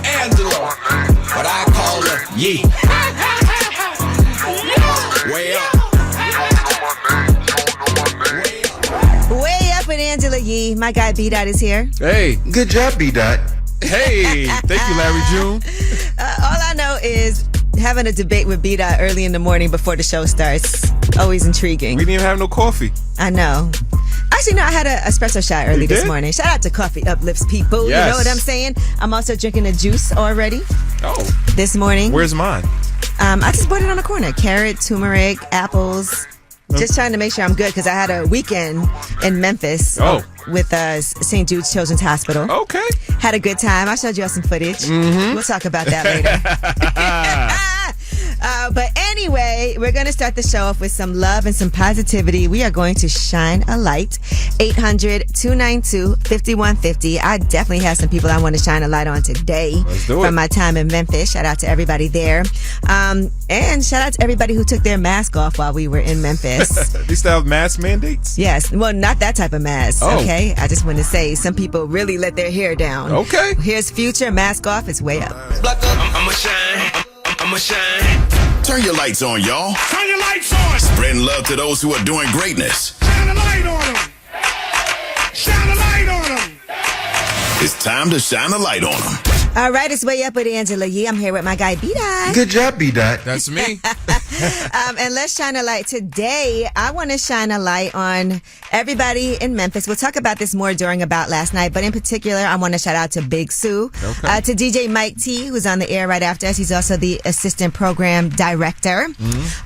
Angela, but I call her Yee. Way up. Way up with Angela Yee. My guy B-Dot is here. Hey. Good job, B-Dot. Hey. Thank you, Larry June. All I know is having a debate with B-Dot early in the morning before the show starts. Always intriguing. We didn't even have no coffee. I know. Actually, no, I had an espresso shot early this did? morning. Shout out to Coffee Uplifts people. Yes. You know what I'm saying? I'm also drinking a juice already Oh. this morning. Where's mine? I just bought it on the corner. Carrot, turmeric, apples. Just trying to make sure I'm good because I had a weekend in Memphis with St. Jude's Children's Hospital. Okay. Had a good time. I showed you all some footage. Mm-hmm. We'll talk about that later. But anyway, we're going to start the show off with some love and some positivity. We are going to shine a light. 800-292-5150. I definitely have some people I want to shine a light on today. Let's do it. From my time in Memphis. Shout out to everybody there. And shout out to everybody who took their mask off while we were in Memphis. They still have mask mandates? Yes. Well, not that type of mask. Oh. Okay. I just want to say some people really let their hair down. Okay. Here's Future. Mask off. It's way up. I'ma shine. I'ma shine. Turn your lights on, y'all. Turn your lights on. Spreading love to those who are doing greatness. Shine a light on them. Shine a light on them. It's time to shine a light on them. All right, it's Way Up with Angela Yee. I'm here with my guy, B-Dot. Good job, B-Dot. That's me. And let's shine a light. Today, I want to shine a light on everybody in Memphis. We'll talk about this more during About Last Night, but in particular, I want to shout out to Big Sue, to DJ Mike T, who's on the air right after us. He's also the assistant program director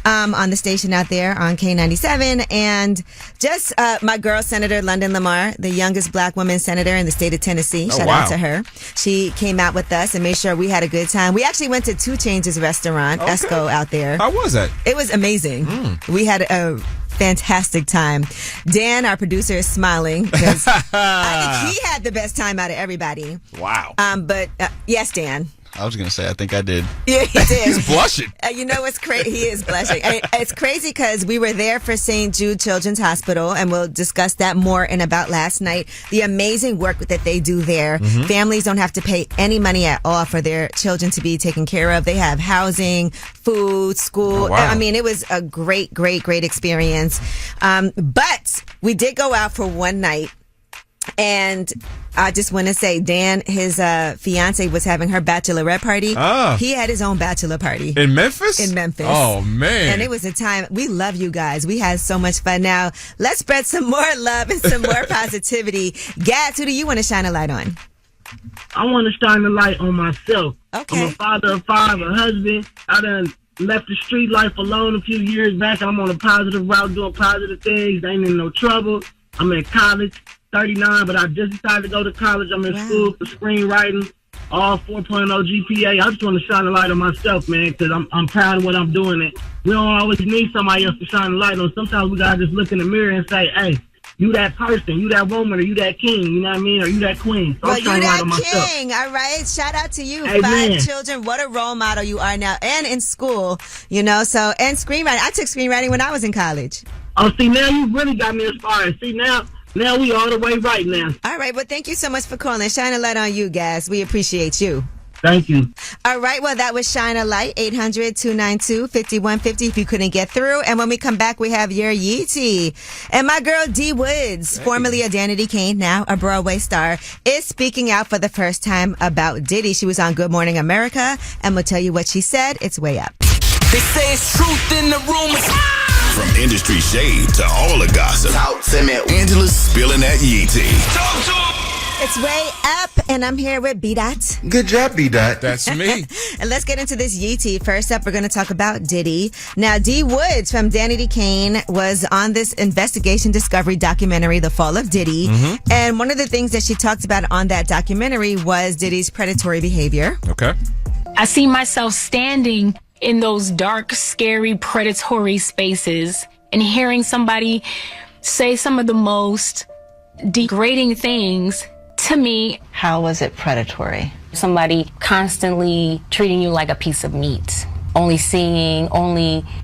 on the station out there on K97. And just my girl, Senator London Lamar, the youngest black woman senator in the state of Tennessee. Shout out to her. She came out with us and made sure we had a good time. We actually went to Two Changes restaurant, Esco, out there. How was that? It was amazing. We had a fantastic time. Dan, our producer, is smiling because I think he had the best time out of everybody. Wow. But yes, Dan. I was going to say, I think I did. Yeah, he did. He's blushing. You know what's crazy? He is blushing. It's crazy because we were there for St. Jude Children's Hospital, and we'll discuss that more in About Last Night. The amazing work that they do there. Families don't have to pay any money at all for their children to be taken care of. They have housing, food, school. Oh, wow. I mean, it was a great experience. But we did go out for one night. And I just want to say, Dan, his fiance was having her bachelorette party. He had his own bachelor party. In Memphis? In Memphis. Oh, man. And it was a time. We love you guys. We had so much fun. Now, let's spread some more love and some more positivity. Gads, who do you want to shine a light on? I want to shine a light on myself. Okay. I'm a father of 5, a husband. I done left the street life alone a few years back. I'm on a positive route, doing positive things. Ain't in no trouble. I'm in college. 39, but I just decided to go to college. I'm in school for screenwriting, all 4.0 GPA. I just want to shine a light on myself, man, because I'm proud of what I'm doing. And we don't always need somebody else to shine a light on. Sometimes we got to just look in the mirror and say, hey, you that person, you that woman, or you that king, you know what I mean, or you that queen. So well, I'm shining a light on myself. King, all right? Shout out to you. Amen. 5 children. What a role model you are now. And in school, you know, so, and screenwriting. I took screenwriting when I was in college. Oh, see, now you really got me inspired. See, now we all the way right now. All right. Well, thank you so much for calling. Shine a light on you guys. We appreciate you. Thank you. All right. Well, that was Shine a Light, 800-292-5150 if you couldn't get through. And when we come back, we have your Yeetie. And my girl, D.W.A.G.S, formerly a Danity Kane, now a Broadway star, is speaking out for the first time about Diddy. She was on Good Morning America, and we'll tell you what she said. It's way up. They say it's truth in the rumors. From industry shade to all the gossip, Talk to me. Angela's spilling that yee tea. Talk to him. It's way up, and I'm here with B-Dot. Good job, B-Dot. That's me. And let's get into this Yeetie. First up, we're going to talk about Diddy. Now, D.W.A.G.S from Danity Kane was on this investigation discovery documentary, The Fall of Diddy. And one of the things that she talked about on that documentary was Diddy's predatory behavior. Okay. I see myself standing in those dark, scary, predatory spaces and hearing somebody say some of the most degrading things to me. How was it predatory? Somebody constantly treating you like a piece of meat, only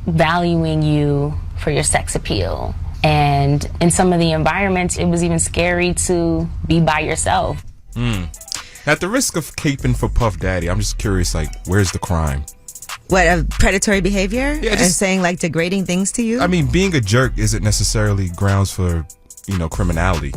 valuing you for your sex appeal. And in some of the environments, it was even scary to be by yourself. Have At the risk of caping for Puff Daddy, I'm just curious, like, where's the crime? What, predatory behavior? Yeah, and saying like degrading things to you? I mean, being a jerk isn't necessarily grounds for, criminality.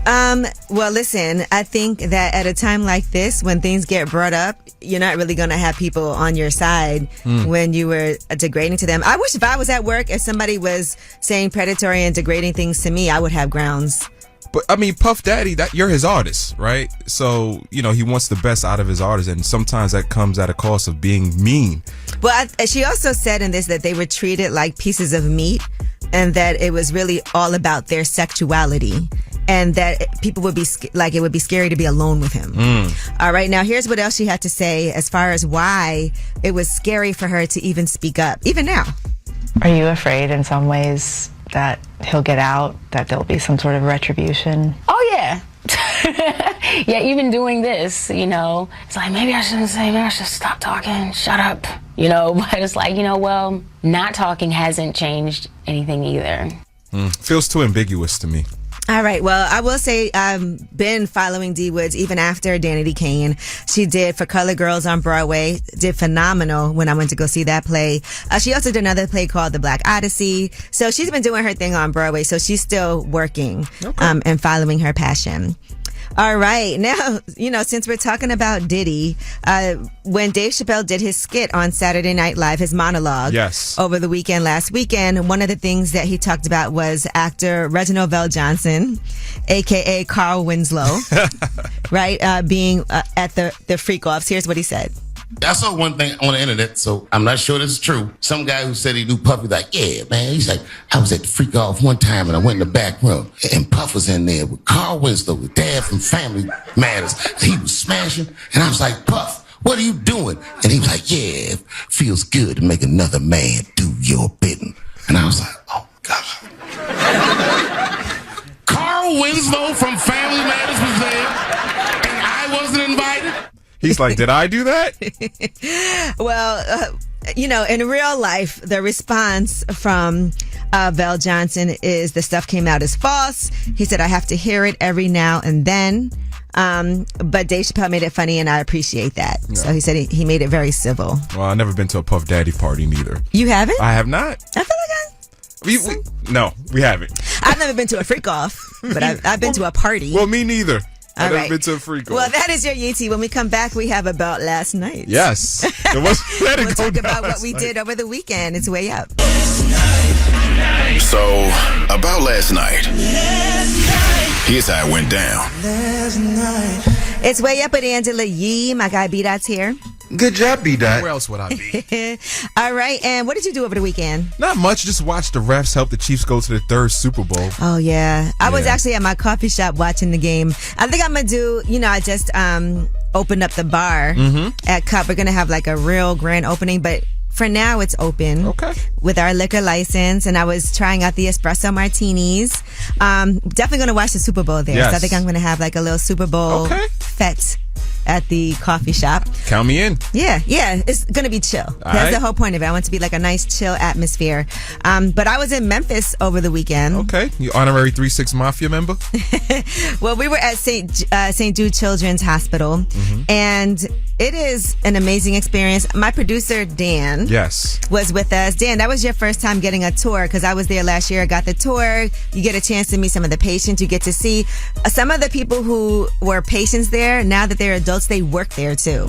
Well, listen, I think that at a time like this, when things get brought up, you're not really going to have people on your side when you were degrading to them. I wish if I was at work, if somebody was saying predatory and degrading things to me, I would have grounds. But I mean, Puff Daddy, you're his artist, right? So, he wants the best out of his artist, and sometimes that comes at a cost of being mean. Well, she also said in this that they were treated like pieces of meat and that it was really all about their sexuality. And that people would be it would be scary to be alone with him. All right, now here's what else she had to say as far as why it was scary for her to even speak up, even now. Are you afraid in some ways that he'll get out, that there'll be some sort of retribution? Oh, yeah. Yeah, even doing this, it's like, maybe I shouldn't say, maybe I should stop talking, shut up, but it's like, well, not talking hasn't changed anything either. Feels too ambiguous to me. All right. Well, I will say I've been following D Woods even after Danity Kane. She did For Color Girls on Broadway, did phenomenal when I went to go see that play. She also did another play called The Black Odyssey. So she's been doing her thing on Broadway. So she's still working and following her passion. All right. Now, since we're talking about Diddy, when Dave Chappelle did his skit on Saturday Night Live, his monologue over the weekend, last weekend, one of the things that he talked about was actor Reginald VelJohnson, a.k.a. Carl Winslow, right, being at the freak-offs. Here's what he said. I saw one thing on the internet, so I'm not sure this is true. Some guy who said he knew Puff, he's like, yeah, man. He's like, I was at the freak off one time and I went in the back room and Puff was in there with Carl Winslow, the dad from Family Matters. He was smashing and I was like, Puff, what are you doing? And he was like, yeah, it feels good to make another man do your bidding. And I was like, oh, God. Carl Winslow from Family Matters was there and I wasn't invited? He's like, did I do that? Well, in real life, the response from VelJohnson is the stuff came out as false. He said, I have to hear it every now and then. But Dave Chappelle made it funny, and I appreciate that. Yeah. So he said he made it very civil. Well, I've never been to a Puff Daddy party neither. You haven't? I have not. I feel like No, we haven't. I've never been to a freak-off, but I've been to a party. Well, me neither. All right. Been to a freak-off. Well, that is your Yeetie. When we come back, we have About Last Night. Yes. We'll talk about what we did over the weekend. It's way up. So, about last night. Here's how it went down. It's way up with Angela Yee. My guy B-Dot's here. Good job, B-Dot. Where else would I be? All right. And what did you do over the weekend? Not much. Just watch the refs help the Chiefs go to the third Super Bowl. Oh, yeah. I was actually at my coffee shop watching the game. I think I'm going to do, I just opened up the bar at Cup. We're going to have like a real grand opening, but for now, it's open with our liquor license, and I was trying out the espresso martinis. Definitely going to watch the Super Bowl there. Yes. So I think I'm going to have like a little Super Bowl fete at the coffee shop. Count me in. Yeah. It's going to be chill. That's the whole point of it. I want to be like a nice chill atmosphere. But I was in Memphis over the weekend. Okay. You honorary 3-6 Mafia member? Well, we were at St. Jude Children's Hospital, and it is an amazing experience. My producer, Dan, was with us. Dan, that was your first time getting a tour, because I was there last year. I got the tour. You get a chance to meet some of the patients. You get to see some of the people who were patients there. Now that they're adults, they work there too.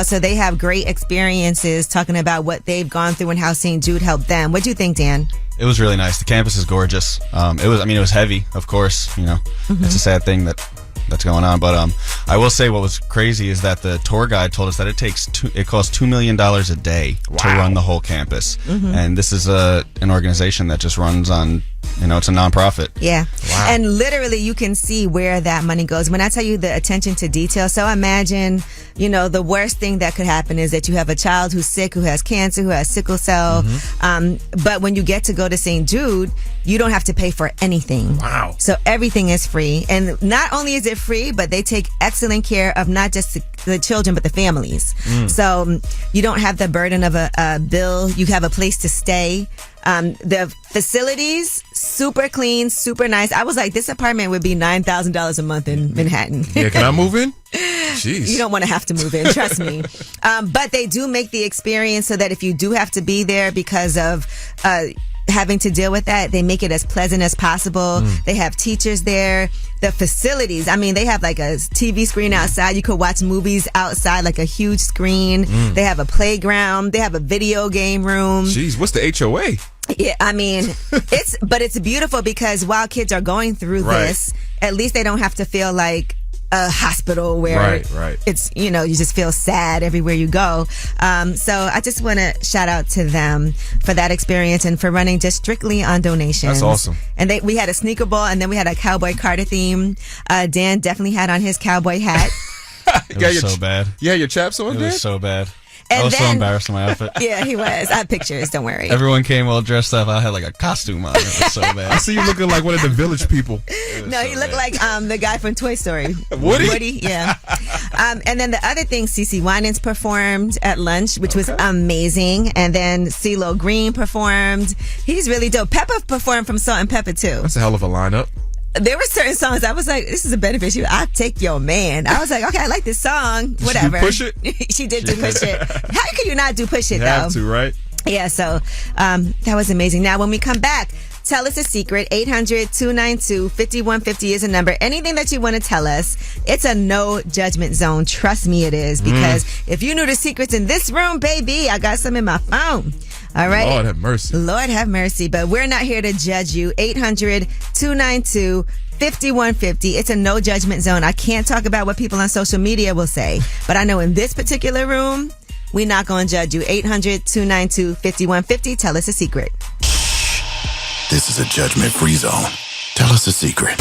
So they have great experiences talking about what they've gone through and how St. Jude helped them. What do you think, Dan? It was really nice. The campus is gorgeous. It was heavy, of course. It's a sad thing that's going on. But I will say what was crazy is that the tour guide told us that it costs $2 million a day to run the whole campus. And this is an organization that just runs on, it's a nonprofit. Yeah. Wow. And literally you can see where that money goes. When I tell you the attention to detail, so imagine, the worst thing that could happen is that you have a child who's sick, who has cancer, who has sickle cell. But when you get to go to St. Jude, you don't have to pay for anything. Wow. So everything is free. And not only is it free, but they take excellent care of not just the children, but the families. So you don't have the burden of a bill. You have a place to stay. The facilities, super clean, super nice. I was like, this apartment would be $9,000 a month in Manhattan. Yeah, can I move in? Jeez. You don't want to have to move in, trust me. But they do make the experience so that if you do have to be there because of having to deal with that, they make it as pleasant as possible. They have teachers there. The facilities, I mean, they have like a TV screen outside. You could watch movies outside, like a huge screen. They have a playground. They have a video game room. Jeez, what's the HOA? Yeah, I mean, it's beautiful because while kids are going through this, at least they don't have to feel like a hospital where it's, you just feel sad everywhere you go. So I just want to shout out to them for that experience and for running just strictly on donations. That's awesome. And we had a sneaker ball, and then we had a Cowboy Carter theme. Dan definitely had on his cowboy hat. It was so bad. Yeah, your chaps on, It Dan? was so bad. And I was so then- embarrassed in my outfit. Yeah, he was. I have pictures, don't worry. Everyone came well dressed up. I had like a costume on. It was so bad. I see you looking like one of the village people. No, he looked like the guy from Toy Story. Woody? Yeah. And then the other thing, CeCe Winans performed at lunch, which was amazing. And then CeeLo Green performed. He's really dope. Peppa performed from Salt and Pepper too. That's a hell of a lineup. There were certain songs I was like, this is a benefit. I'll take your man. I was like, okay, I like this song. Whatever. Push It? She did do Push It. How could you not do Push It, You though? have to, right? Yeah, so that was amazing. Now, when we come back, tell us a secret. 800-292-5150 is a number. Anything that you want to tell us, it's a no judgment zone. Trust me, it is. Because if you knew the secrets in this room, baby, I got some in my phone. All right. Lord have mercy. Lord have mercy. But we're not here to judge you. 800-292-5150. It's a no judgment zone. I can't talk about what people on social media will say. But I know in this particular room, we're not going to judge you. 800-292-5150. Tell us a secret. This is a judgment-free zone. Tell us a secret.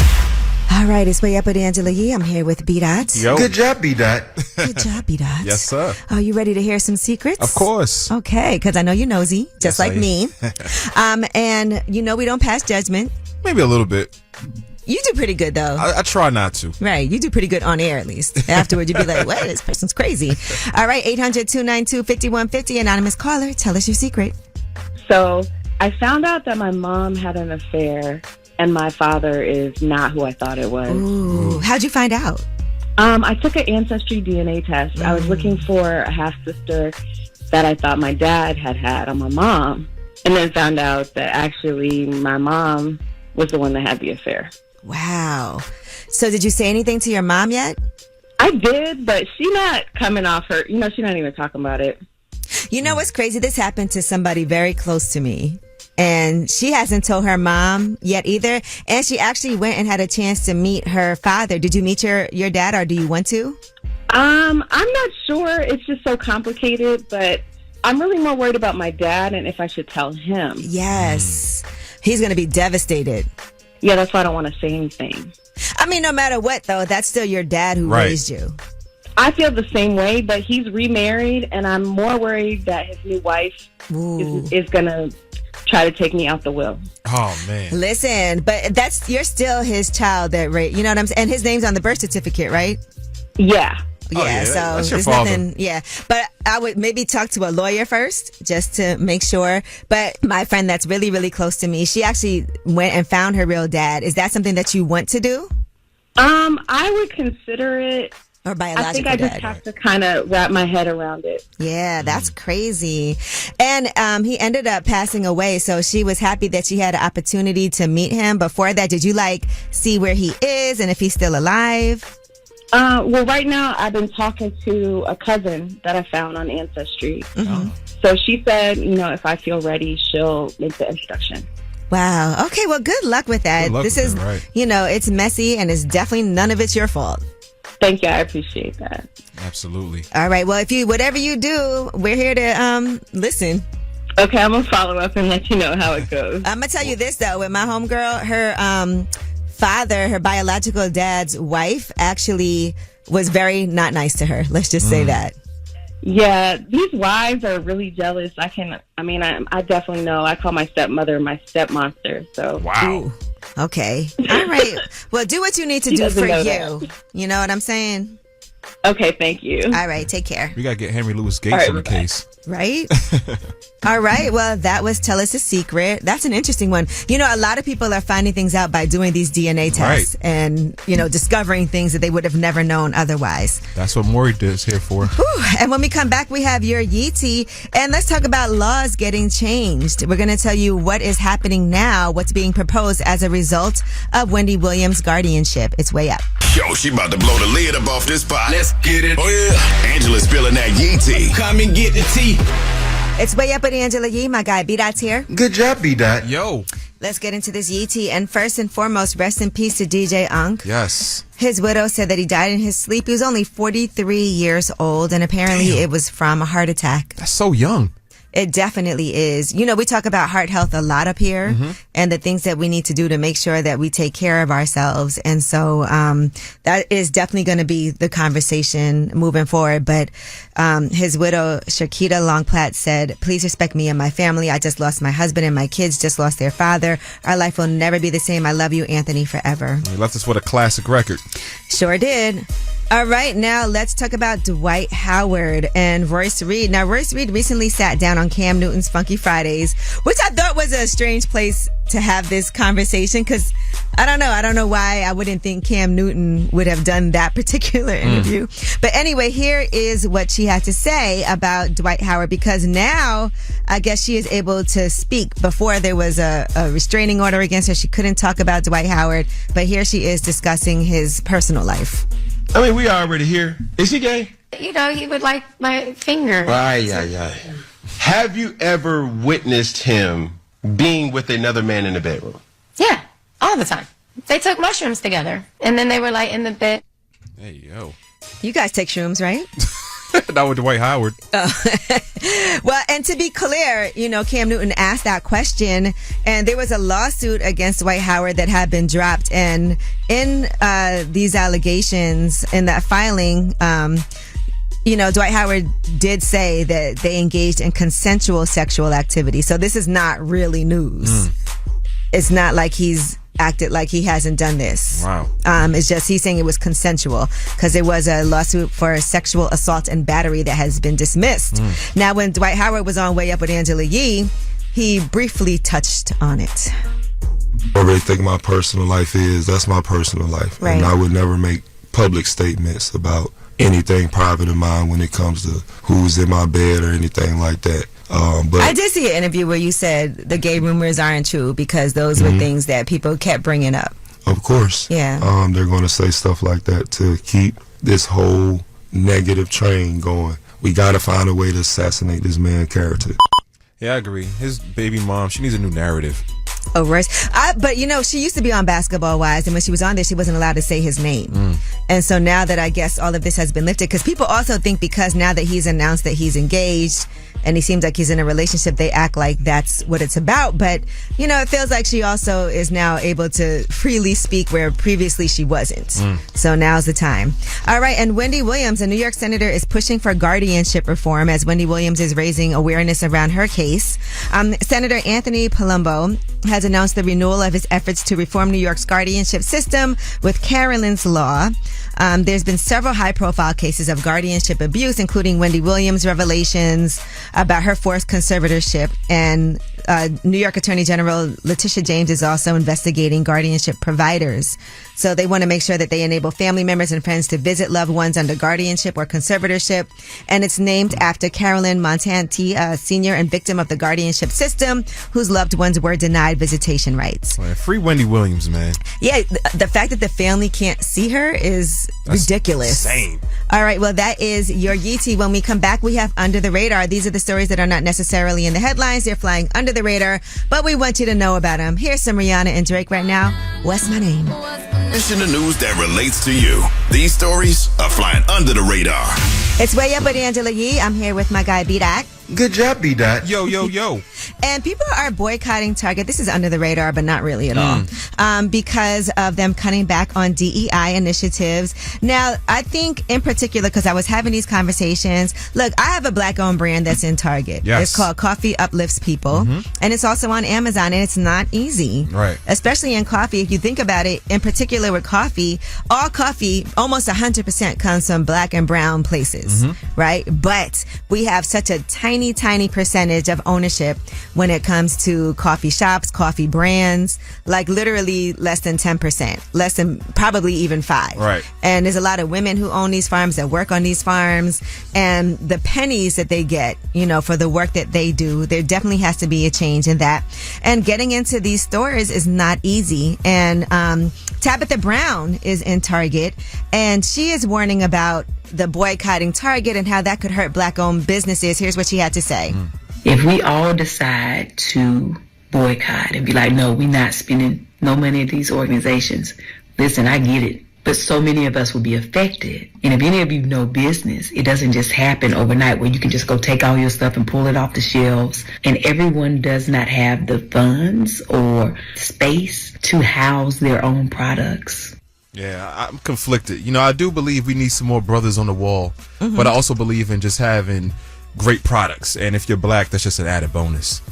All right, it's Way Up with Angela Yee. I'm here with B-Dot. Yo. Good job, B-Dot. Good job, B-Dot. Yes, sir. Are you ready to hear some secrets? Of course. Okay, because I know you're nosy, just Yes, like I am. me. And we don't pass judgment. Maybe a little bit. You do pretty good, though. I try not to. Right, you do pretty good on air, at least. Afterward, you'd be like, what? This person's crazy. All right, 800-292-5150. Anonymous caller, tell us your secret. So I found out that my mom had an affair and my father is not who I thought it was. Ooh, how'd you find out? I took an ancestry DNA test. I was looking for a half-sister that I thought my dad had on my mom, and then found out that actually my mom was the one that had the affair. Wow. So did you say anything to your mom yet? I did, but she's not coming off her, she's not even talking about it. You know what's crazy? This happened to somebody very close to me. And she hasn't told her mom yet either. And she actually went and had a chance to meet her father. Did you meet your dad, or do you want to? I'm not sure. It's just so complicated, but I'm really more worried about my dad and if I should tell him. Yes. He's going to be devastated. Yeah, that's why I don't want to say anything. I mean, no matter what, though, that's still your dad who raised you. I feel the same way, but he's remarried, and I'm more worried that his new wife is going to try to take me out the will. Oh, man. Listen, but you're still his child, you know what I'm saying? And his name's on the birth certificate, right? Yeah. Yeah, so that's your there's father. nothing. Yeah, but I would maybe talk to a lawyer first just to make sure. But my friend that's really, really close to me, she actually went and found her real dad. Is that something that you want to do? I would consider it. Or biological I think I just dad, have to kind of wrap my head around it. Yeah, that's crazy. And he ended up passing away, so she was happy that she had an opportunity to meet him. Before that, did you see where he is and if he's still alive? Well, right now I've been talking to a cousin that I found on Ancestry. Mm-hmm. So she said, if I feel ready, she'll make the introduction. Wow. Okay, well, good luck with that. Good luck This with is, that, right. it's messy and it's definitely none of it's your fault. Thank you. I appreciate that. Absolutely. All right. Well, whatever you do, we're here to listen. Okay, I'm going to follow up and let you know how it goes. I'm going to tell you this, though. With my homegirl, her father, her biological dad's wife, actually was very not nice to her. Let's just say that. Yeah, these wives are really jealous. I definitely know. I call my stepmother my stepmonster. So Wow. Ooh. Okay. All right. Well, do what you need to She do doesn't for know you. that. You know what I'm saying? Okay, thank you. All right, take care. We got to get Henry Louis Gates on the case. Right? All right. Well, that was Tell Us a Secret. That's an interesting one. You know, a lot of people are finding things out by doing these DNA tests and, you know, discovering things that they would have never known otherwise. That's what Maury is here for. Whew. And when we come back, we have your Yeetie. And let's talk about laws getting changed. We're going to tell you what is happening now, what's being proposed as a result of Wendy Williams' guardianship. It's way up. Yo, she about to blow the lid up off this pot. Let's get it. Oh, yeah. Angela's spilling that yee tea. Come and get the tea. It's Way Up with Angela Yee. My guy B-Dot's here. Good job, B-Dot. Yo. Let's get into this Yee tea. And first and foremost, rest in peace to DJ Unk. Yes. His widow said that he died in his sleep. He was only 43 years old, and apparently it was from a heart attack. That's so young. It definitely is. You know, we talk about heart health a lot up here and the things that we need to do to make sure that we take care of ourselves. And so that is definitely going to be the conversation moving forward. But his widow, Shakita Longplatt, said, "Please respect me and my family. I just lost my husband and my kids just lost their father. Our life will never be the same. I love you, Anthony, forever." He left us with a classic record. Sure did. All right, now let's talk about Dwight Howard and Royce Reed. Now, Royce Reed recently sat down on Cam Newton's Funky Fridays, which I thought was a strange place to have this conversation because I don't know why I wouldn't think Cam Newton would have done that particular interview. But anyway, here is what she had to say about Dwight Howard, because now I guess she is able to speak. Before there was a restraining order against her. She couldn't talk about Dwight Howard, but here she is discussing his personal life. I mean, we already here. Is he gay? You know, he would like my finger. Aye. Have you ever witnessed him being with another man in the bedroom? Yeah, all the time. They took mushrooms together, and then they were like in the bed. Hey, yo. You guys take shrooms, right? Not with Dwight Howard. Well, and to be clear, you know, Cam Newton asked that question, and there was a lawsuit against Dwight Howard that had been dropped. And in these allegations, in that filing, you know, Dwight Howard did say that they engaged in consensual sexual activity. So this is not really news. It's not like he's acted like he hasn't done this. Wow. It's just he's saying it was consensual because there was a lawsuit for sexual assault and battery that has been dismissed. Now, when Dwight Howard was on Way Up with Angela Yee, he briefly touched on it. Whatever they think my personal life is, that's my personal life. Right. And I would never make public statements about anything private of mine when it comes to who's in my bed or anything like that. But I did see an interview where you said the gay rumors aren't true because those were things that people kept bringing up. Of course. Yeah. They're going to say stuff like that to keep this whole negative train going. We got to find a way to assassinate this man's character. Yeah, I agree. His baby mom, she needs a new narrative. Oh, Royce. But, you know, she used to be on Basketball Wives, and when she was on there, she wasn't allowed to say his name. And so now that I guess all of this has been lifted, because people also think because now that he's announced that he's engaged and he seems like he's in a relationship, they act like that's what it's about. But, you know, it feels like she also is now able to freely speak where previously she wasn't. So now's the time. All right. And Wendy Williams, a New York senator, is pushing for guardianship reform as Wendy Williams is raising awareness around her case. Senator Anthony Palumbo has announced the renewal of his efforts to reform New York's guardianship system with Carolyn's Law. There's been several high-profile cases of guardianship abuse, including Wendy Williams' revelations about her forced conservatorship. And New York Attorney General Letitia James is also investigating guardianship providers. So they want to make sure that they enable family members and friends to visit loved ones under guardianship or conservatorship. And it's named after Carolyn Montanti, a senior and victim of the guardianship system, whose loved ones were denied visitation rights. Man, free Wendy Williams, man. Yeah, the fact that the family can't see her is ridiculous. Insane. All right, well, that is your Yeetie. When we come back, we have Under the Radar. These are the stories that are not necessarily in the headlines. They're flying under the radar, but we want you to know about them. Here's some Rihanna and Drake right now. What's my name? It's in the news that relates to you. These stories are flying under the radar. It's Way Up with Angela Yee. I'm here with my guy, B-Dot. Good job, B-Dot. Yo. And people are boycotting Target. This is under the radar, but not really at all. Because of them cutting back on DEI initiatives. Now, I think in particular, because I was having these conversations, look, I have a black-owned brand that's in Target. Yes. It's called Coffee Uplifts People. And it's also on Amazon, and it's not easy. Right. Especially in coffee. If you think about it, in particular with coffee, all coffee, almost 100% comes from black and brown places, right? But we have such a tiny, tiny percentage of ownership when it comes to coffee shops, coffee brands, like literally less than 10%, less than probably even 5%. Right. And there's a lot of women who own these farms, that work on these farms, and the pennies that they get, you know, for the work that they do, there definitely has to be a change in that. And getting into these stores is not easy. And Tabitha Brown is in Target, and she is warning about the boycotting Target and how that could hurt black-owned businesses. Here's what she had to say. If we all decide to boycott and be like, no, we're not spending no money at these organizations, listen, I get it. But so many of us will be affected. And if any of you know business, it doesn't just happen overnight where you can just go take all your stuff and pull it off the shelves. And everyone does not have the funds or space to house their own products. Yeah, I'm conflicted. You know, I do believe we need some more brothers on the wall, but I also believe in just having great products. And if you're black, that's just an added bonus.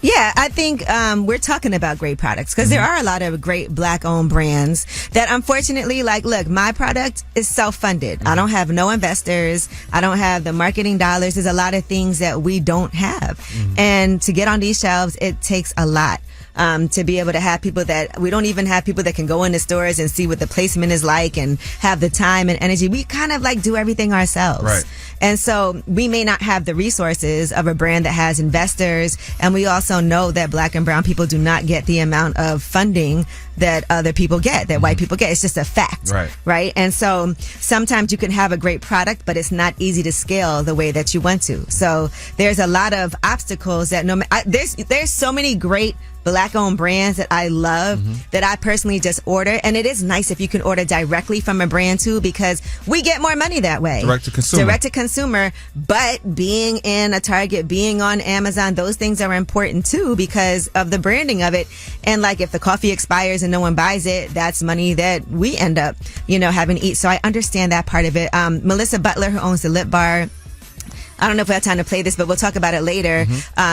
Yeah, I think we're talking about great products because there are a lot of great black-owned brands that unfortunately, like, look, my product is self-funded. I don't have no investors. I don't have the marketing dollars. There's a lot of things that we don't have. And to get on these shelves, it takes a lot. To be able to have people that we don't even have people that can go into stores and see what the placement is like and have the time and energy. We kind of like do everything ourselves. Right. And so we may not have the resources of a brand that has investors. And we also know that black and brown people do not get the amount of funding that other people get, that white people get. It's just a fact. Right. And so sometimes you can have a great product, but it's not easy to scale the way that you want to. So there's a lot of obstacles that there's so many great black-owned brands that I love that I personally just order. And it is nice if you can order directly from a brand too, because we get more money that way. Direct to consumer. Direct to consumer. But being in a Target, being on Amazon, those things are important too because of the branding of it. And like if the coffee expires and no one buys it, that's money that we end up, you know, having to eat. So I understand that part of it. Melissa Butler, who owns the Lip Bar, I don't know if we have time to play this, but we'll talk about it later.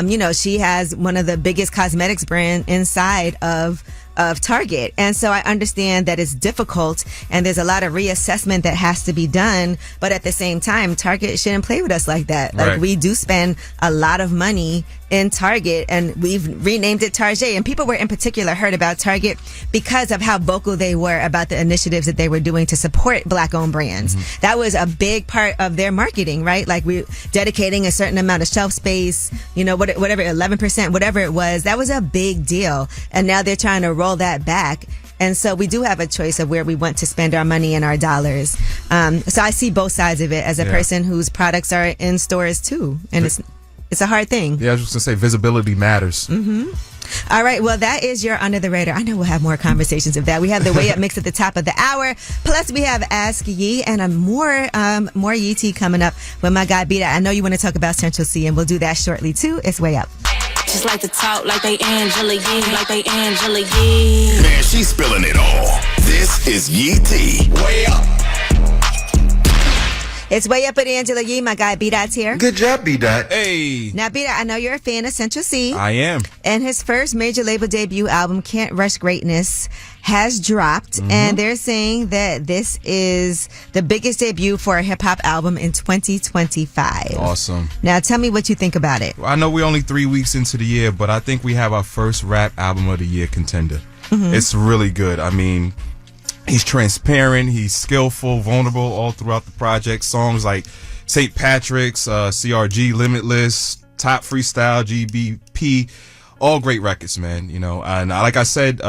You know, she has one of the biggest cosmetics brand inside of Target. And so I understand that it's difficult and there's a lot of reassessment that has to be done. But at the same time, Target shouldn't play with us like that. Like we do spend a lot of money in Target and we've renamed it Target. And people were in particular heard about Target because of how vocal they were about the initiatives that they were doing to support black owned brands. That was a big part of their marketing, right? Like we dedicating a certain amount of shelf space, you know, whatever, 11%, whatever it was, that was a big deal. And now they're trying to roll that back. And so we do have a choice of where we want to spend our money and our dollars. So I see both sides of it as a person whose products are in stores too. And it's a hard thing. Yeah, I was just going to say visibility matters. All right. Well, that is your Under the Radar. I know we'll have more conversations of that. We have the Way Up mix at the top of the hour. Plus, we have Ask Ye and more Yee tea coming up with my guy, Beta. I know you want to talk about Central C, and we'll do that shortly, too. It's Way Up. Just like to talk like they Angela Yee, like they Angela Yee. Man, she's spilling it all. This is Yee tea. Way Up. It's Way Up with Angela Yee. My guy B-Dot's here. Good job, B-Dot. Hey. Now, B-Dot, I know you're a fan of Central C. I am. And his first major label debut album, Can't Rush Greatness, has dropped. And they're saying that this is the biggest debut for a hip-hop album in 2025. Awesome. Now, tell me what you think about it. Well, I know we're only 3 weeks into the year, but I think we have our first rap album of the year contender. It's really good. I mean, he's transparent, he's skillful, vulnerable all throughout the project. Songs like St. Patrick's, CRG, Limitless, Top Freestyle, GBP, all great records, man. You know, and like I said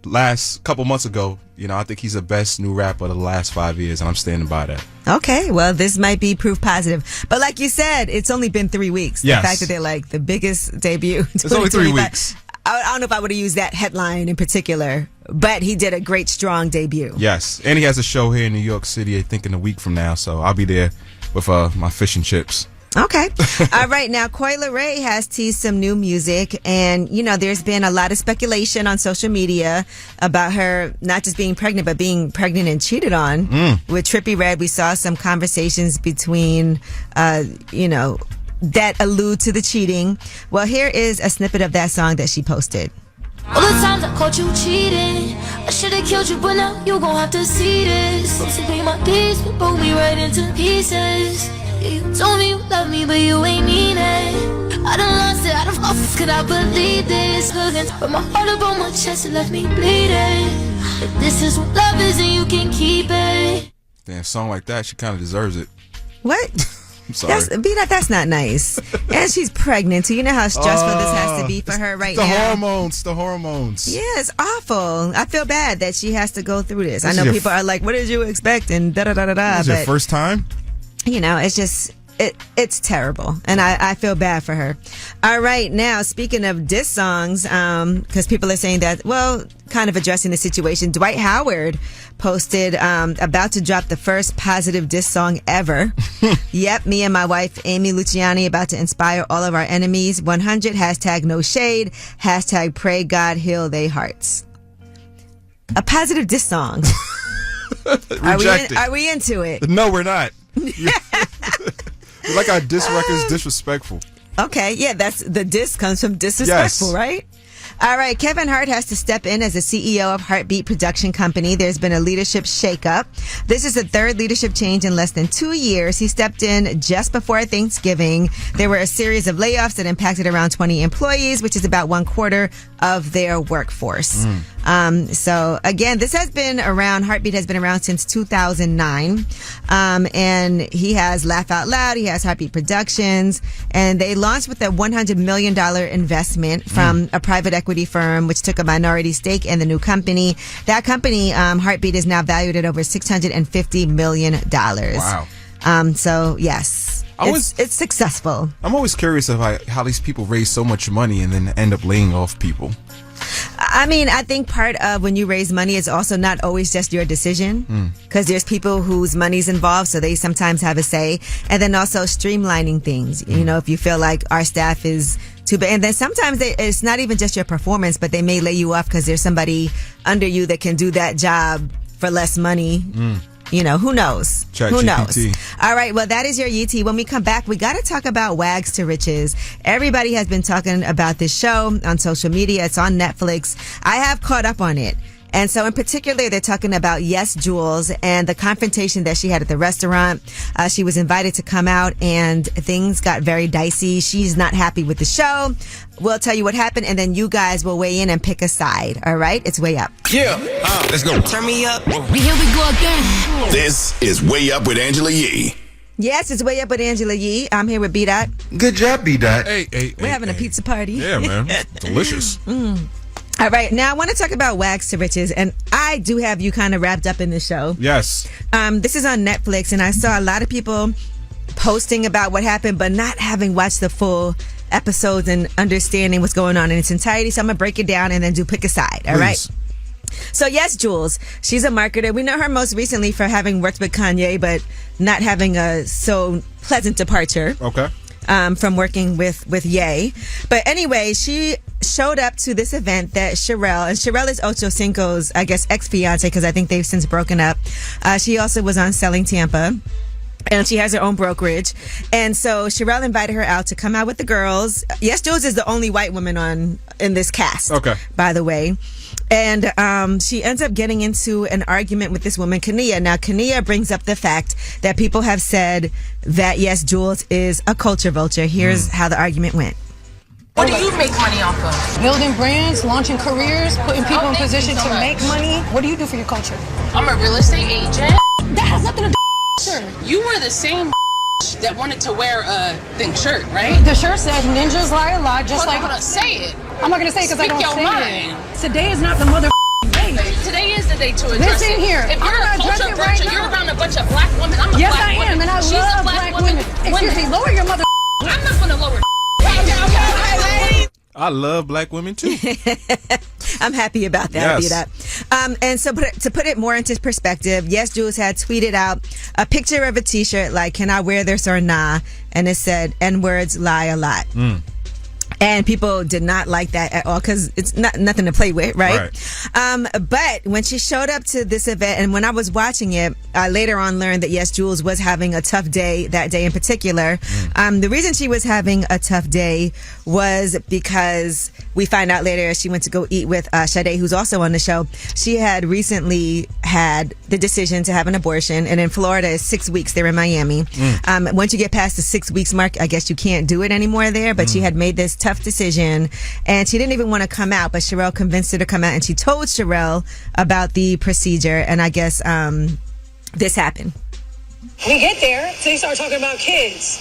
last couple months ago, you know, I think he's the best new rapper of the last 5 years, and I'm standing by that. Okay, well, this might be proof positive. But like you said, it's only been 3 weeks. Yes. The fact that they're like the biggest debut. It's only 3 weeks. I don't know if I would have used that headline in particular, but he did a great, strong debut. Yes, and he has a show here in New York City, I think in a week from now, so I'll be there with my fish and chips. Okay. All right. Now, Coi Leray has teased some new music. And, you know, there's been a lot of speculation on social media about her not just being pregnant, but being pregnant and cheated on. With Trippie Redd, we saw some conversations between, that allude to the cheating. Well, here is a snippet of that song that she posted. All the times I caught you cheating, I should've killed you, but now you gon' have to see this. Supposed to be my piece, but broke me right into pieces. You told me you love me, but you ain't mean it. I done lost it, how could I believe this? But my heart up on my chest, it left me bleeding. If this is what love is, then you can keep it. Damn, song like that, she kind of deserves it. What? I'm sorry. That's not nice. And she's pregnant, so you know how stressful this has to be for her right now. The hormones. Yeah, it's awful. I feel bad that she has to go through this. I know people are like, what did you expect? And da-da-da-da-da. Is it your first time? You know, it's just, it's terrible. And I feel bad for her. All right, now, speaking of diss songs, because people are saying that, well, kind of addressing the situation, Dwight Howard posted about to drop the first positive diss song ever. Yep, me and my wife, Amy Luciani, about to inspire all of our enemies. 100, hashtag no shade, hashtag pray God heal they hearts. A positive diss song. Are we into it? No, we're not. Like our diss record's disrespectful. Okay, yeah, that's the diss comes from disrespectful, right? All right, Kevin Hart has to step in as the CEO of Heartbeat Production Company. There's been a leadership shakeup. This is the third leadership change in less than 2 years. He stepped in just before Thanksgiving. There were a series of layoffs that impacted around 20 employees, which is about 1/4 of their workforce. So again, this has been around, Heartbeat has been around since 2009. And he has Laugh Out Loud, he has Heartbeat Productions, and they launched with a $100 million investment from a private equity firm, which took a minority stake in the new company. That company, Heartbeat, is now valued at over $650 million. Wow. So yes, it's successful. I'm always curious of how these people raise so much money and then end up laying off people. I mean, I think part of when you raise money is also not always just your decision, because there's people whose money's involved, so they sometimes have a say. And then also streamlining things. You know, if you feel like our staff is too big, and then sometimes it's not even just your performance, but they may lay you off because there's somebody under you that can do that job for less money. You know, who knows? Who knows? All right, well, that is your YT. When we come back, we got to talk about WAGs to Riches. Everybody has been talking about this show on social media. It's on Netflix. I have caught up on it. And so in particular, they're talking about YesJulz and the confrontation that she had at the restaurant. She was invited to come out and things got very dicey. She's not happy with the show. We'll tell you what happened, and then you guys will weigh in and pick a side. All right? It's Way Up. Yeah. Let's go. Turn me up. Here we go again. This is Way Up with Angela Yee. Yes, it's Way Up with Angela Yee. I'm here with B-Dot. Good job, B-Dot. We're having a pizza party. Yeah, man. Delicious. All right, now I want to talk about WAGs to Riches, and I do have you kind of wrapped up in the show. Yes. This is on Netflix, and I saw a lot of people posting about what happened, but not having watched the full episodes and understanding what's going on in its entirety. So I'm going to break it down and then pick a side, all right? So YesJulz, she's a marketer. We know her most recently for having worked with Kanye, but not having a so pleasant departure. Okay. From working with Ye. But anyway, she showed up to this event that Sherelle, and Sherelle is Ocho Cinco's, I guess, ex-fiance, because I think they've since broken up. She also was on Selling Tampa, and she has her own brokerage. And so Sherelle invited her out to come out with the girls. YesJulz is the only white woman in this cast, by the way. And she ends up getting into an argument with this woman, Kenea. Now, Kenea brings up the fact that people have said that YesJulz is a culture vulture. Here's how the argument went. What do you make money off of? Building brands, launching careers, putting people in position to make money. What do you do for your culture? I'm a real estate agent. That has nothing to do with culture. You were the same that wanted to wear a shirt, right? The shirt says ninjas lie a lot, just hold on, say it. I'm not gonna say it because I don't say it. Today is not the mother day. Today is the day to address Listen it. here. If you're a culture right vulture, you're around a bunch of black women. I'm a yes, black I am, woman. and I She's love a black women. Excuse me, lower your mother. I'm not gonna lower. I love black women too. I'm happy about that. Yes. And so to put it more into perspective, YesJulz had tweeted out a picture of a t-shirt like, can I wear this or nah? And it said, N-words lie a lot. And people did not like that at all because it's nothing to play with, right? But when she showed up to this event, and when I was watching it, I later on learned that YesJulz was having a tough day that day in particular. The reason she was having a tough day was because we find out later she went to go eat with Sade, who's also on the show. She had recently had the decision to have an abortion, and in Florida is 6 weeks. They're in Miami. Once you get past the 6 weeks mark, I guess you can't do it anymore there, but she had made this tough decision, and she didn't even want to come out, but Sherelle convinced her to come out, and she told Sherelle about the procedure, and I guess this happened. We get there, they start talking about kids.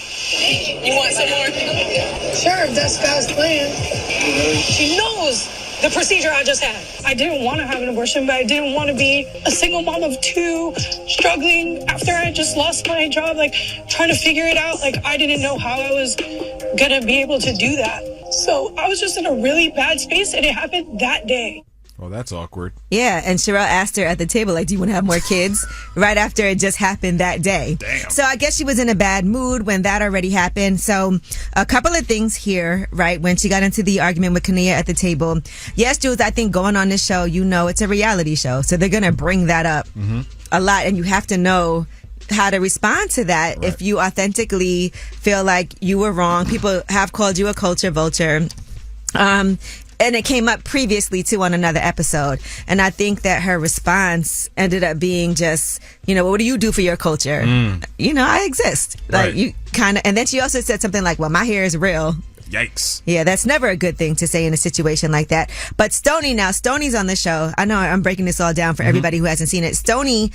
You want some more? Sure, if that's God's plan. She knows the procedure I just had. I didn't want to have an abortion, but I didn't want to be a single mom of two, struggling after I just lost my job, like trying to figure it out. Like I didn't know how I was gonna be able to do that. So I was just in a really bad space, and it happened that day. Oh, that's awkward. Yeah, and Sherelle asked her at the table, like, do you want to have more kids? Right after it just happened that day. Damn. So I guess she was in a bad mood when that already happened. So a couple of things here, right? When she got into the argument with Kenea at the table. YesJulz, I think going on this show, you know, it's a reality show. So they're going to bring that up a lot. And you have to know how to respond to that if you authentically feel like you were wrong. People have called you a culture vulture. And it came up previously too on another episode. And I think that her response ended up being just, you know, what do you do for your culture? You know, I exist. Like you kind of, and then she also said something like, well, my hair is real. Yikes. Yeah, that's never a good thing to say in a situation like that. But Stoney's on the show. I know I'm breaking this all down for everybody who hasn't seen it. Stoney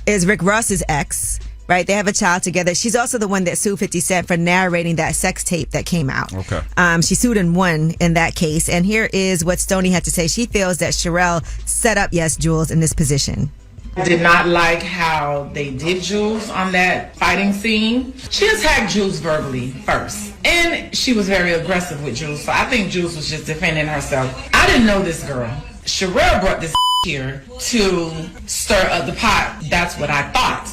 is Rick Ross's ex. Right, they have a child together. She's also the one that sued 50 Cent for narrating that sex tape that came out. Okay. She sued and won in that case. And here is what Stoney had to say. She feels that Sherelle set up YesJulz in this position. I did not like how they did Julz on that fighting scene. She attacked Julz verbally first, and she was very aggressive with Julz. So I think Julz was just defending herself. I didn't know this girl. Sherelle brought this here to stir up the pot. That's what I thought.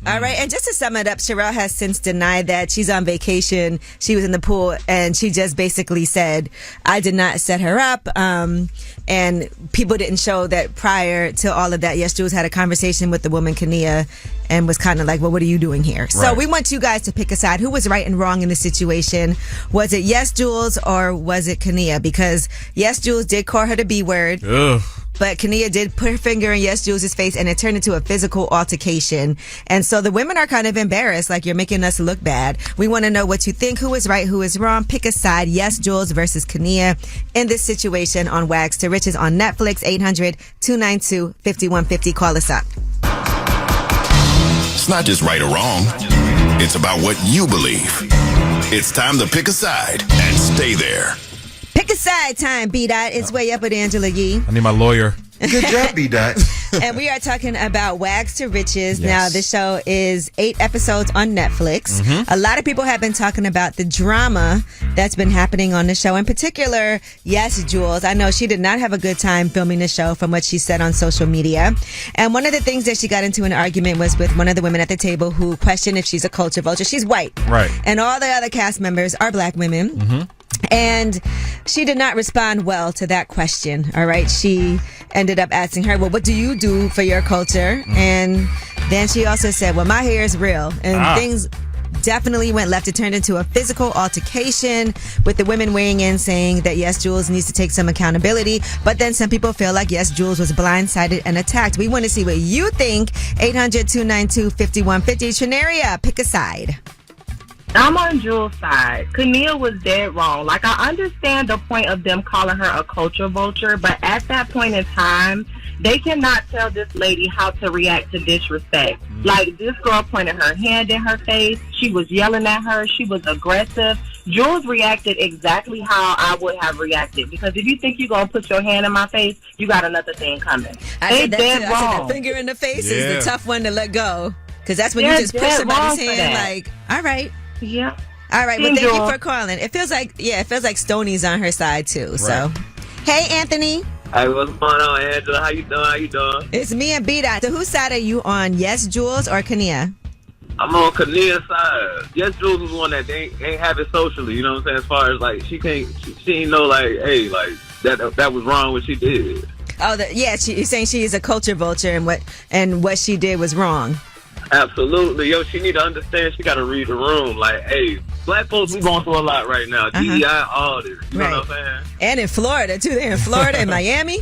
All right, and just to sum it up, Sherelle has since denied that she's on vacation. She was in the pool, and she just basically said, I did not set her up, and people didn't show that prior to all of that. YesJulz had a conversation with the woman, Kenea, and was kind of like, well, what are you doing here? Right. So we want you guys to pick a side. Who was right and wrong in the situation? Was it YesJulz or was it Kenea? Because YesJulz did call her the B word. Ugh. But Kenea did put her finger in YesJulz's face, and it turned into a physical altercation. And so the women are kind of embarrassed, like you're making us look bad. We want to know what you think. Who is right? Who is wrong? Pick a side. YesJulz versus Kenea in this situation on WAGS to Riches on Netflix. 800-292-5150. Call us up. It's not just right or wrong. It's about what you believe. It's time to pick a side and stay there. Pick a side time, B-Dot. It's way up with Angela Yee. I need my lawyer. Good job, B-Dot. And we are talking about WAGS to Riches. Yes. Now, the show is 8 episodes on Netflix. A lot of people have been talking about the drama that's been happening on the show. In particular, YesJulz. I know she did not have a good time filming the show from what she said on social media. And one of the things that she got into an argument was with one of the women at the table who questioned if she's a culture vulture. She's white. Right. And all the other cast members are black women. And she did not respond well to that question. All right. She ended up asking her, well, what do you do for your culture? And then she also said, well, my hair is real. And things definitely went left. It turned into a physical altercation with the women weighing in saying that YesJulz needs to take some accountability. But then some people feel like YesJulz was blindsided and attacked. We want to see what you think. 800-292-5150. Trenaria, pick a side. I'm on Julz's side. Kenea was dead wrong. Like, I understand the point of them calling her a culture vulture, but at that point in time, they cannot tell this lady how to react to disrespect. Like, this girl pointed her hand in her face. She was yelling at her. She was aggressive. Julz reacted exactly how I would have reacted. Because if you think you're going to put your hand in my face, you got another thing coming. They dead wrong. I said the finger in the face is the tough one to let go. Because that's when you just push somebody's hand like, all right. Yeah. All right. Well, thank you for calling. It feels like Stoney's on her side too. So Hey, Anthony. Hey, what's going on, Angela? How you doing? It's me and B-Dot. So whose side are you on, YesJulz or Kenea? I'm on Kenea's side. YesJulz was one that ain't have it socially, you know what I'm saying? As far as, like, she ain't know, like, hey, like, that was wrong what she did. Oh, you're saying she is a culture vulture and what she did was wrong. Absolutely. Yo, she need to understand she got to read the room. Like, hey, black folks, we going through a lot right now. DEI, all this. You know what I'm saying? And in Florida, too. They're in Florida and Miami.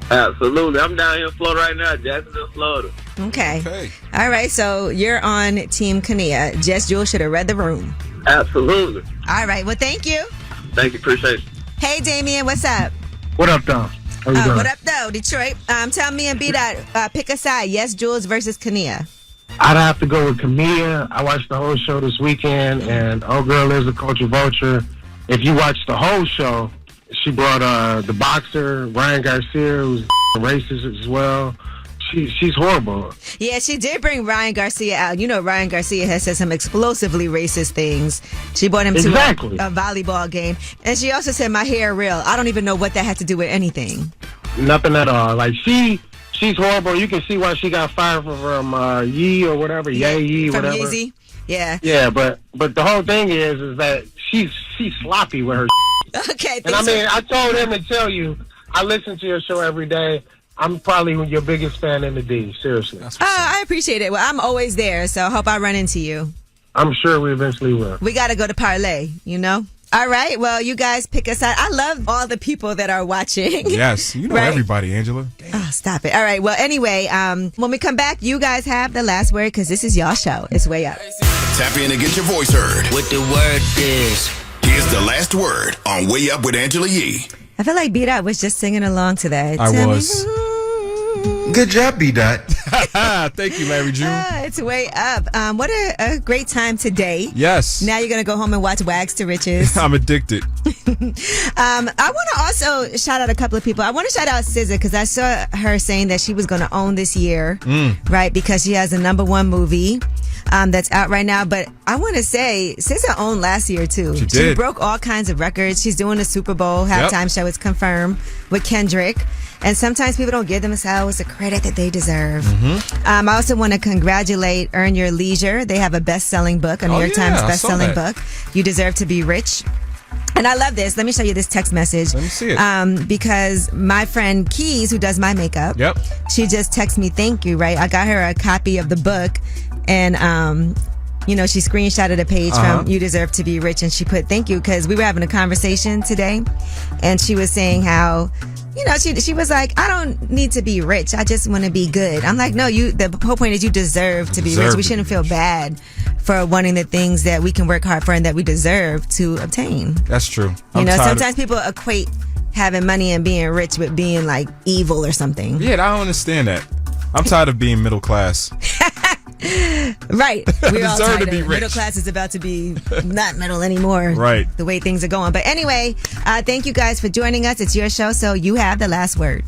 Absolutely. I'm down here in Florida right now, Jacksonville, Florida. Okay. All right, so you're on Team Kenea. YesJulz should have read the room. Absolutely. All right, well, thank you. Thank you. Appreciate it. Hey, Damien, what's up? What up, Dom? How you doing? What up, though, Detroit? Tell me and B-Dot, pick a side, YesJulz versus Kenea. I'd have to go with Kenea. I watched the whole show this weekend, and old girl is a culture vulture. If you watch the whole show, she brought the boxer, Ryan Garcia, who's racist as well. She's horrible. Yeah, she did bring Ryan Garcia out. You know, Ryan Garcia has said some explosively racist things. She brought him to a volleyball game. And she also said, my hair real. I don't even know what that had to do with anything. Nothing at all. Like, she's horrible. You can see why she got fired from Yee or whatever. Yee, whatever. From Yeezy. Yeah. Yeah, but the whole thing is that she's sloppy with her. Okay. And I mean, I told him to tell you, I listen to your show every day. I'm probably your biggest fan in the D. Seriously. I appreciate it. Well, I'm always there, so I hope I run into you. I'm sure we eventually will. We got to go to Parlay, you know? All right. Well, you guys pick a side. I love all the people that are watching. Yes. You know everybody, Angela. Oh, stop it. All right. Well, anyway, when we come back, you guys have the last word because this is y'all show. It's Way Up. Tap in to get your voice heard. What the word is. Here's the last word on Way Up with Angela Yee. I feel like B-Dot was just singing along to that. I was. Good job, B-Dot. Thank you, Larry June. It's Way Up. What a great time today. Yes. Now you're going to go home and watch WAGS to Riches. I'm addicted. I want to also shout out a couple of people. I want to shout out SZA because I saw her saying that she was going to own this year, right? Because she has a #1 movie that's out right now. But I want to say SZA owned last year, too. She did. She broke all kinds of records. She's doing a Super Bowl halftime show. It's confirmed with Kendrick. And sometimes people don't give themselves the credit that they deserve. I also want to congratulate Earn Your Leisure. They have a best-selling book, a New York Times best-selling book. You Deserve to Be Rich. And I love this. Let me show you this text message. Let me see it. Because my friend Keys, who does my makeup, she just texted me thank you, right? I got her a copy of the book, and you know, she screenshotted a page from You Deserve to Be Rich, and she put thank you because we were having a conversation today, and she was saying how, you know, she was like, I don't need to be rich. I just want to be good. I'm like, no, the whole point is you deserve to be rich. We shouldn't feel bad for wanting the things that we can work hard for and that we deserve to obtain. That's true. You know, sometimes people equate having money and being rich with being like evil or something. Yeah, I don't understand that. I'm tired of being middle class. Right. We're all tired to of be it. rich. Middle class is about to be not middle anymore. Right. The way things are going. But anyway, thank you guys for joining us. It's your show, so you have the last word.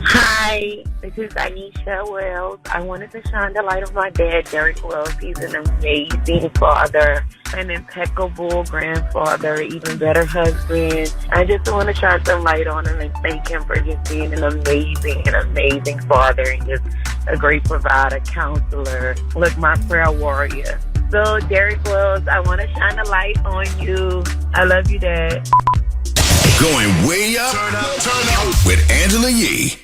Hi, this is Anisha Wells. I wanted to shine the light on my dad, Derek Wells. He's an amazing father, an impeccable grandfather, even better husband. I just want to shine some light on him and thank him for just being an amazing father and just a great provider, counselor. Look, my prayer warrior. So, Derek Wells, I want to shine a light on you. I love you, Dad. Going way up, turn up with Angela Yee.